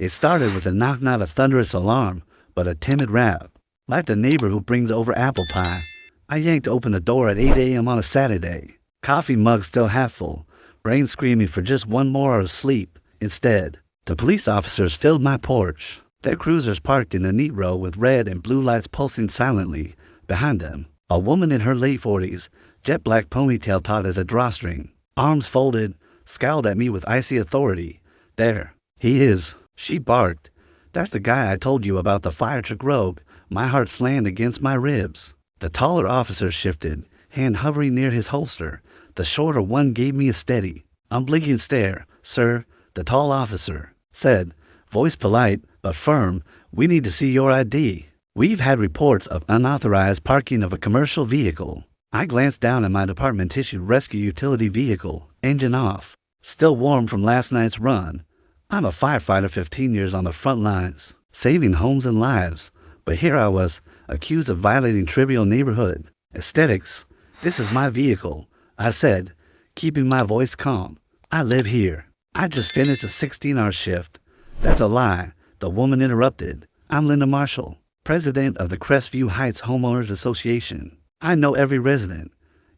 It started with a knock, not a thunderous alarm, but a timid rap, like the neighbor who brings over apple pie. I yanked open the door at 8 a.m. on a Saturday, coffee mug still half full, brain screaming for just one more hour of sleep. Instead, the police officers filled my porch, their cruisers parked in a neat row with red and blue lights pulsing silently. Behind them, a woman in her late 40s, jet black ponytail taut as a drawstring, arms folded, scowled at me with icy authority. "There, he is," she barked. "That's the guy I told you about, the Firetruck rogue." My heart slammed against my ribs. The taller officer shifted, hand hovering near his holster. The shorter one gave me a steady, unblinking stare. "Sir," the tall officer said, voice polite but firm, "we need to see your ID. We've had reports of unauthorized parking of a commercial vehicle." I glanced down at my department-issued rescue utility vehicle, engine off, still warm from last night's run. I'm a firefighter, 15 years on the front lines, saving homes and lives. But here I was, accused of violating trivial neighborhood aesthetics. "This is my vehicle," I said, keeping my voice calm. "I live here. I just finished a 16-hour shift." "That's a lie," the woman interrupted. "I'm Linda Marshall, president of the Crestview Heights Homeowners Association. I know every resident.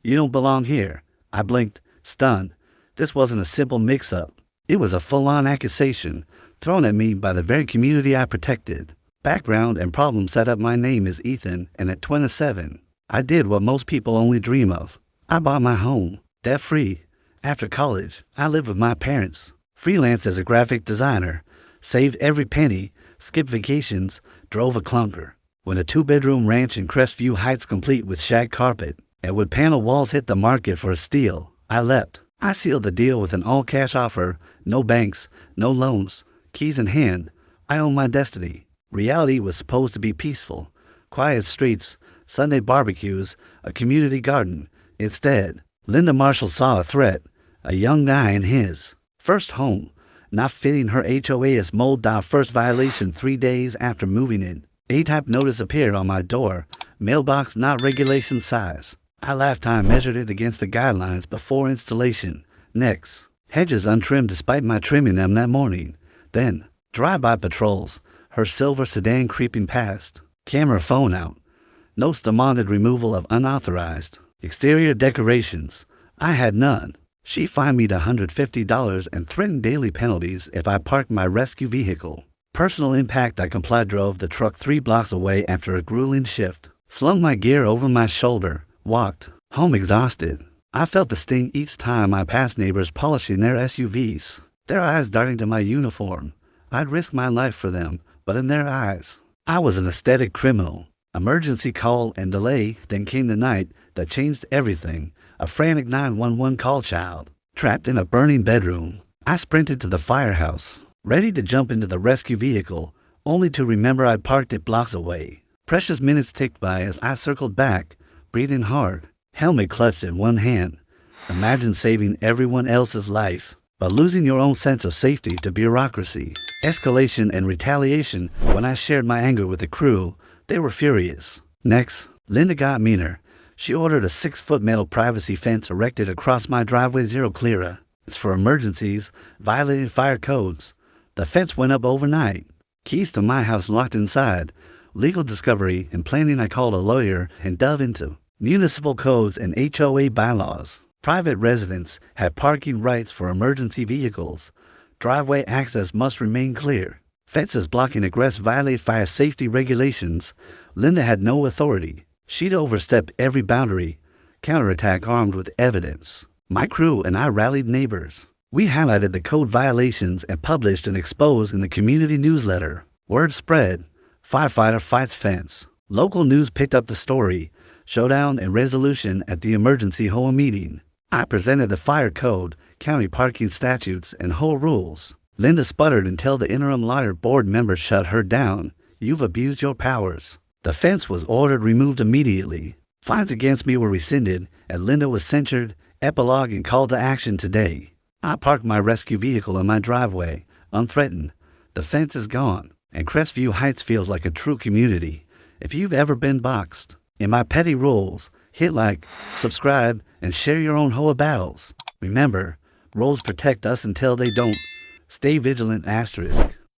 You don't belong here." I blinked, stunned. This wasn't a simple mix-up. It was a full-on accusation, thrown at me by the very community I protected. Background and problem setup: my name is Ethan, and at 27, I did what most people only dream of. I bought my home, debt-free. After college, I lived with my parents, freelanced as a graphic designer, saved every penny, skipped vacations, drove a clunker. When a 2-bedroom ranch in Crestview Heights, complete with shag carpet and wood panel walls, hit the market for a steal, I leapt. I sealed the deal with an all-cash offer, no banks, no loans, keys in hand. I owned my destiny. Reality was supposed to be peaceful, quiet streets, Sunday barbecues, a community garden. Instead, Linda Marshall saw a threat, a young guy in his first home, not fitting her HOA's mold. First violation 3 days after moving in. A-type notice appeared on my door, mailbox not regulation size. I laughed. I measured it against the guidelines before installation. Next, hedges untrimmed despite my trimming them that morning. Then, drive-by patrols, her silver sedan creeping past, camera phone out. Notes demanded removal of unauthorized exterior decorations. I had none. She fined me $150 and threatened daily penalties if I parked my rescue vehicle. Personal impact: I complied, drove the truck 3 blocks away after a grueling shift, slung my gear over my shoulder, walked home exhausted. I felt the sting each time I passed neighbors polishing their SUVs, their eyes darting to my uniform. I'd risk my life for them, but in their eyes, I was an aesthetic criminal. Emergency call and delay, then came the night that changed everything. A frantic 911 call child, trapped in a burning bedroom. I sprinted to the firehouse, ready to jump into the rescue vehicle, only to remember I'd parked it blocks away. Precious minutes ticked by as I circled back, breathing hard, helmet clutched in one hand. Imagine saving everyone else's life, but losing your own sense of safety to bureaucracy, escalation, and retaliation. When I shared my anger with the crew, they were furious. Next, Linda got meaner. She ordered a 6-foot metal privacy fence erected across my driveway. Zero clearance for emergencies, violating fire codes. The fence went up overnight. Keys to my house locked inside. Legal discovery and planning: I called a lawyer and dove into municipal codes and HOA bylaws. Private residents have parking rights for emergency vehicles. Driveway access must remain clear. Fences blocking egress violate fire safety regulations. Linda had no authority. She'd overstepped every boundary. Counterattack armed with evidence. My crew and I rallied neighbors. We highlighted the code violations and published an expose in the community newsletter. Word spread. Firefighter fights fence. Local news picked up the story. Showdown and resolution at the emergency HOA meeting. I presented the fire code, county parking statutes, and whole rules. Linda sputtered until the interim lawyer board member shut her down. "You've abused your powers." The fence was ordered removed immediately. Fines against me were rescinded, and Linda was censured. Epilogue and call to action today. I parked my rescue vehicle in my driveway, unthreatened. The fence is gone, and Crestview Heights feels like a true community. If you've ever been boxed in my petty rules, hit like, subscribe, and share your own HOA battles. Remember, rules protect us until they don't. Stay vigilant, asterisk.